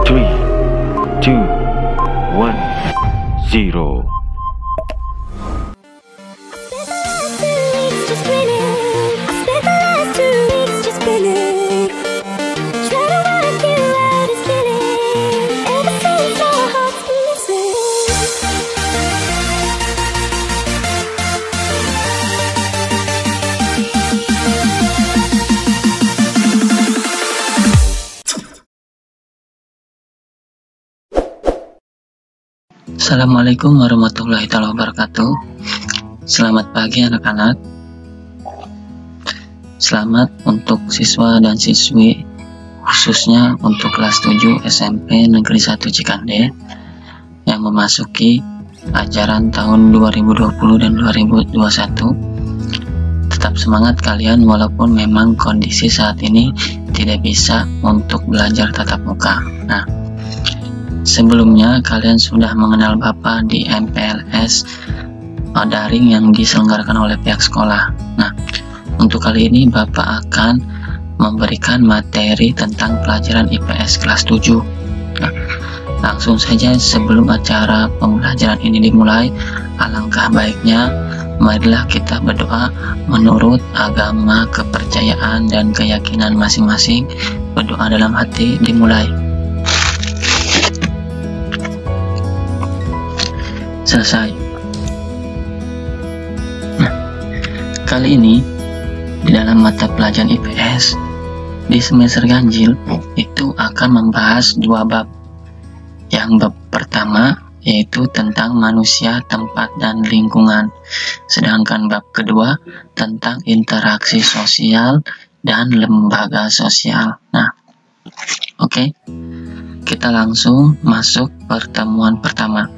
3, 2, 1, 0. Assalamualaikum warahmatullahi wabarakatuh. Selamat pagi anak-anak. Selamat untuk siswa dan siswi, khususnya untuk kelas 7 SMP Negeri 1 Cikande yang memasuki ajaran tahun 2020 dan 2021. Tetap semangat kalian walaupun memang kondisi saat ini tidak bisa untuk belajar tatap muka. Nah, sebelumnya kalian sudah mengenal Bapak di MPLS daring yang diselenggarakan oleh pihak sekolah. Nah, untuk kali ini Bapak akan memberikan materi tentang pelajaran IPS kelas 7. Nah, langsung saja sebelum acara pembelajaran ini dimulai, alangkah baiknya marilah kita berdoa menurut agama, kepercayaan, dan keyakinan masing-masing. Berdoa dalam hati dimulai. Selesai. Nah, kali ini di dalam mata pelajaran IPS di semester ganjil itu akan membahas dua bab. Yang bab pertama yaitu tentang manusia, tempat, dan lingkungan. Sedangkan bab kedua tentang interaksi sosial dan lembaga sosial. Nah, oke. Kita langsung masuk pertemuan pertama.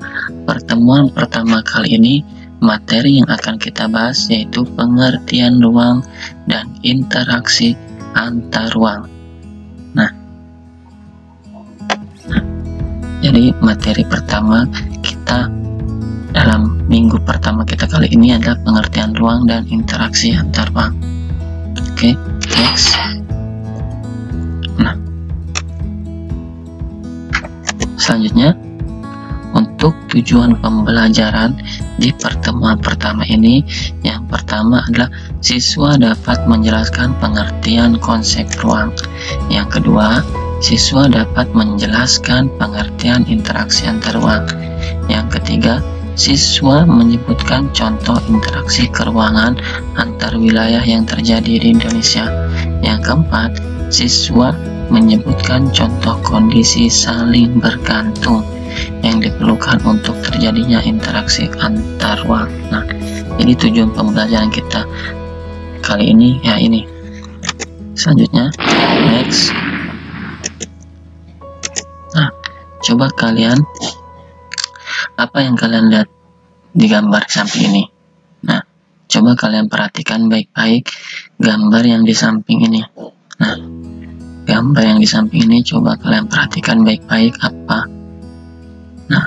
Pertemuan pertama kali ini, materi yang akan kita bahas yaitu pengertian ruang dan interaksi antar ruang. Nah, jadi materi pertama kita dalam minggu pertama kita kali ini adalah pengertian ruang dan interaksi antar ruang. Oke, next. Nah, selanjutnya, untuk tujuan pembelajaran di pertemuan pertama ini, yang pertama adalah siswa dapat menjelaskan pengertian konsep ruang. Yang kedua, siswa dapat menjelaskan pengertian interaksi antar ruang. Yang ketiga, siswa menyebutkan contoh interaksi keruangan antar wilayah yang terjadi di Indonesia. Yang keempat, siswa menyebutkan contoh kondisi saling bergantung yang diperlukan untuk terjadinya interaksi antar ruang. Nah, ini tujuan pembelajaran kita kali ini ya ini. Selanjutnya, next. Nah, coba kalian, apa yang kalian lihat di gambar samping ini? Nah, coba kalian perhatikan baik-baik gambar yang di samping ini. Nah, gambar yang di samping ini coba kalian perhatikan baik-baik apa. Nah,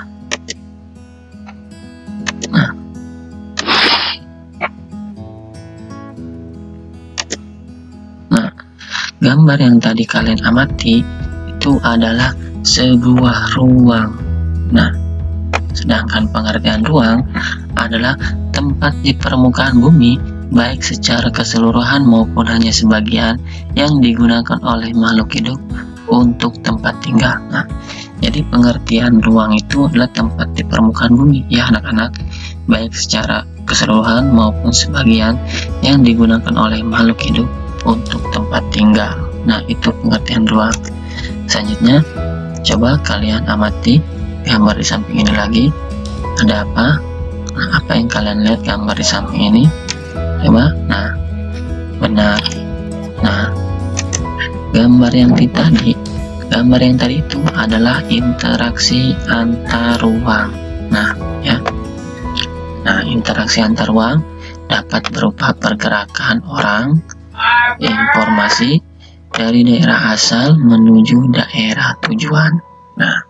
gambar yang tadi kalian amati itu adalah sebuah ruang. Nah, sedangkan pengertian ruang adalah tempat di permukaan bumi, baik secara keseluruhan maupun hanya sebagian, yang digunakan oleh makhluk hidup untuk tempat tinggal. Nah, jadi pengertian ruang itu adalah tempat di permukaan bumi ya anak-anak, baik secara keseluruhan maupun sebagian, yang digunakan oleh makhluk hidup untuk tempat tinggal. Nah, itu pengertian ruang. Selanjutnya, coba kalian amati gambar di samping ini lagi. Ada apa? Nah, apa yang kalian lihat gambar di samping ini? Coba. Nah, benar. Nah, gambar yang tadi itu adalah interaksi antar ruang. Nah, ya. Nah, interaksi antar ruang dapat berupa pergerakan orang, informasi dari daerah asal menuju daerah tujuan. Nah,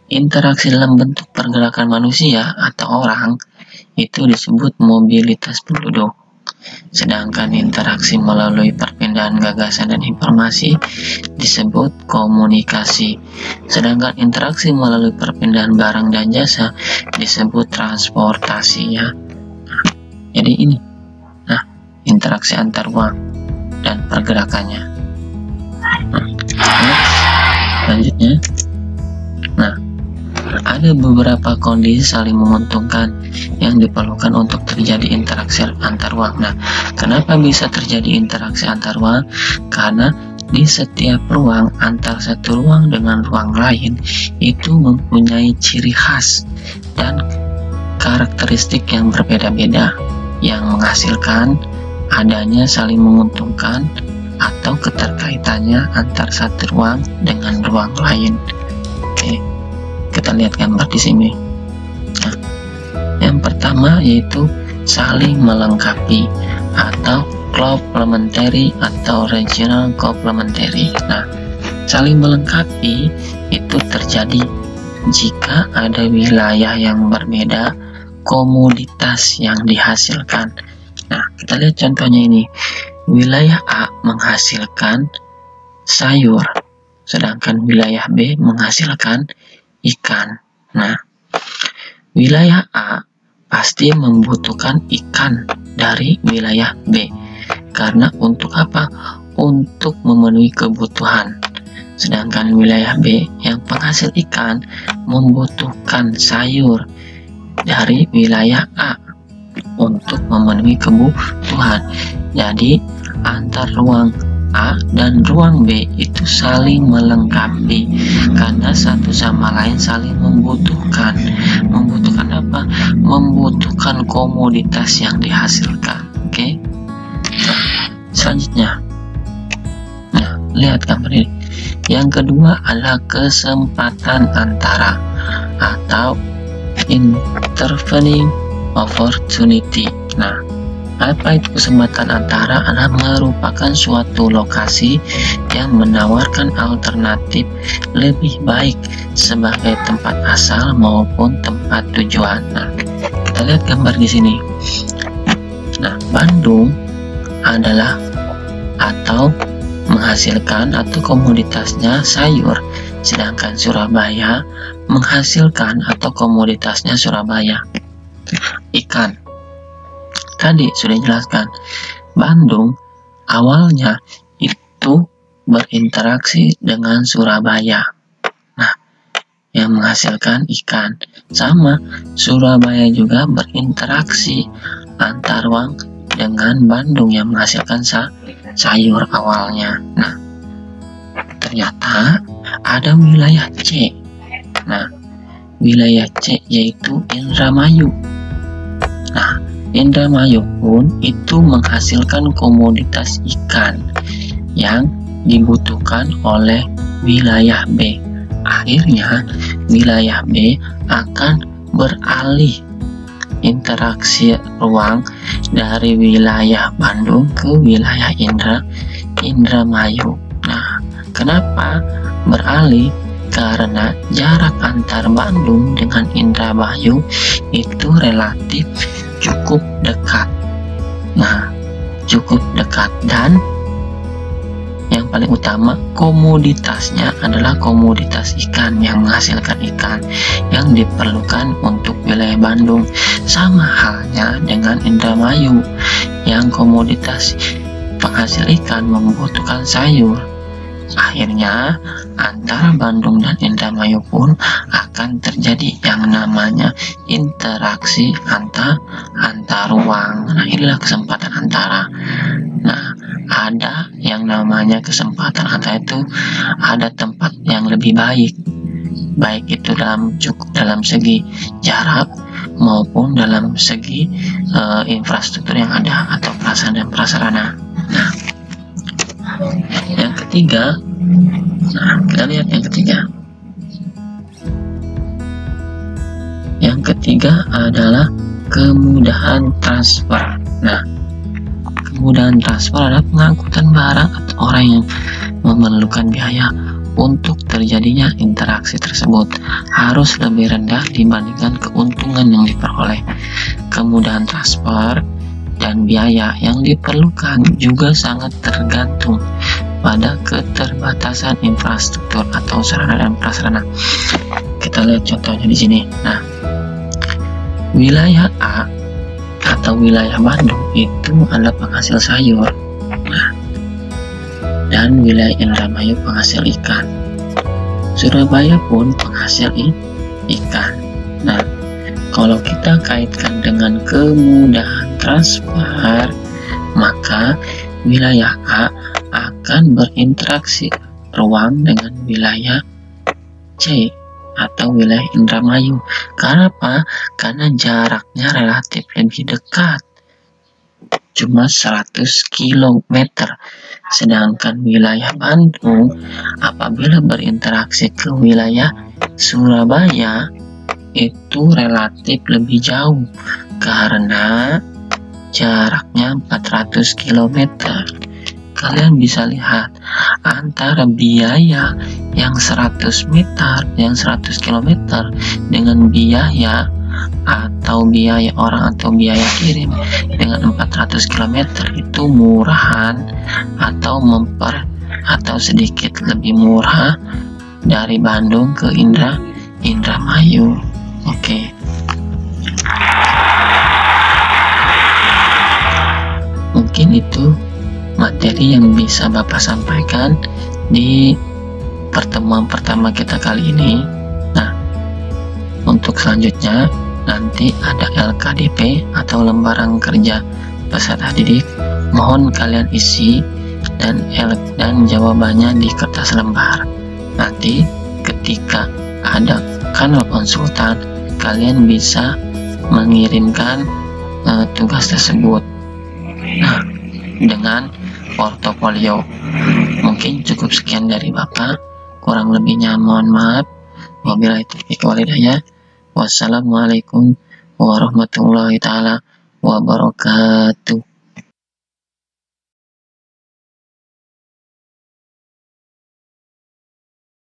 interaksi dalam bentuk pergerakan manusia atau orang itu disebut mobilitas penduduk. Sedangkan interaksi melalui perpindahan gagasan dan informasi disebut komunikasi. Sedangkan interaksi melalui perpindahan barang dan jasa disebut transportasi ya. Jadi ini interaksi antar ruang dan pergerakannya. Selanjutnya, ada beberapa kondisi saling menguntungkan yang diperlukan untuk terjadi interaksi antar ruang. Kenapa bisa terjadi interaksi antar ruang? Karena di setiap ruang antar satu ruang dengan ruang lain itu mempunyai ciri khas dan karakteristik yang berbeda-beda yang menghasilkan adanya saling menguntungkan atau keterkaitannya antar satu ruang dengan ruang lain. Oke, kita lihat gambar di sini. Yang pertama yaitu saling melengkapi atau complementary atau regional complementary. Saling melengkapi itu terjadi jika ada wilayah yang berbeda komoditas yang dihasilkan. Kita lihat contohnya ini. Wilayah A menghasilkan sayur, sedangkan wilayah B menghasilkan ikan. Wilayah A pasti membutuhkan ikan dari wilayah B. Karena untuk apa? Untuk memenuhi kebutuhan. Sedangkan wilayah B yang penghasil ikan membutuhkan sayur dari wilayah A untuk memenuhi kebutuhan. Jadi antar ruang A dan ruang B itu saling melengkapi karena satu sama lain saling membutuhkan. Membutuhkan apa? Membutuhkan komoditas yang dihasilkan. Oke. Selanjutnya, lihat gambar ini. Yang kedua adalah kesempatan antara atau intervening opportunity. Apa itu kesempatan antara? Adalah merupakan suatu lokasi yang menawarkan alternatif lebih baik sebagai tempat asal maupun tempat tujuan. Kita lihat gambar di sini. Bandung adalah atau menghasilkan atau komoditasnya sayur, sedangkan Surabaya menghasilkan atau komoditasnya Surabaya ikan. Tadi sudah jelaskan, Bandung awalnya itu berinteraksi dengan Surabaya. Yang menghasilkan ikan. Sama, Surabaya juga berinteraksi antar ruang dengan Bandung yang menghasilkan sayur awalnya. Ternyata ada wilayah C. Wilayah C yaitu Indramayu. Indramayu pun itu menghasilkan komoditas ikan yang dibutuhkan oleh wilayah B. Akhirnya wilayah B akan beralih interaksi ruang dari wilayah Bandung ke wilayah Indramayu. Kenapa beralih? Karena jarak antar Bandung dengan Indramayu itu relatif cukup dekat. Cukup dekat, dan yang paling utama komoditasnya adalah komoditas ikan yang menghasilkan ikan yang diperlukan untuk wilayah Bandung. Sama halnya dengan Indramayu yang komoditas penghasil ikan membutuhkan sayur. Akhirnya antara Bandung dan Indramayu pun akan terjadi yang namanya interaksi antar ruang. Inilah kesempatan antara. Ada yang namanya kesempatan antara itu ada tempat yang lebih baik itu dalam segi jarak maupun dalam segi infrastruktur yang ada atau prasarana dan prasarana. Yang ketiga, kita lihat yang ketiga. Yang ketiga adalah kemudahan transfer. Kemudahan transfer adalah pengangkutan barang atau orang yang memerlukan biaya untuk terjadinya interaksi tersebut harus lebih rendah dibandingkan keuntungan yang diperoleh. Kemudahan transfer dan biaya yang diperlukan juga sangat tergantung pada keterbatasan infrastruktur atau sarana dan prasarana. Kita lihat contohnya di sini. Nah, wilayah A atau wilayah Bandung itu adalah penghasil sayur. Nah, dan wilayah Indramayu penghasil ikan. Surabaya pun penghasil ikan. Nah, kalau kita kaitkan dengan kemudahan transfer, maka wilayah A akan berinteraksi ruang dengan wilayah C atau wilayah Indramayu. Karena apa? Karena jaraknya relatif lebih dekat, cuma 100 km. Sedangkan wilayah Bandung apabila berinteraksi ke wilayah Surabaya itu relatif lebih jauh karena jaraknya 400 km. Kalian bisa lihat antara biaya yang 100 meter, yang 100 km dengan biaya atau biaya orang atau biaya kirim dengan 400 km itu murahan atau sedikit lebih murah dari Bandung ke Indramayu. Oke. Mungkin itu materi yang bisa Bapak sampaikan di pertemuan pertama kita kali ini. Nah, untuk selanjutnya nanti ada LKDP atau lembaran kerja peserta didik. Mohon kalian isi dan jawabannya di kertas lembar. Nanti ketika ada kanal konsultan, kalian bisa mengirimkan tugas tersebut. Nah, dengan portofolio. Mungkin cukup sekian dari Bapak. Kurang lebihnya mohon maaf. Wabillahi taufiq wal hidayah. Wassalamualaikum warahmatullahi taala wabarakatuh.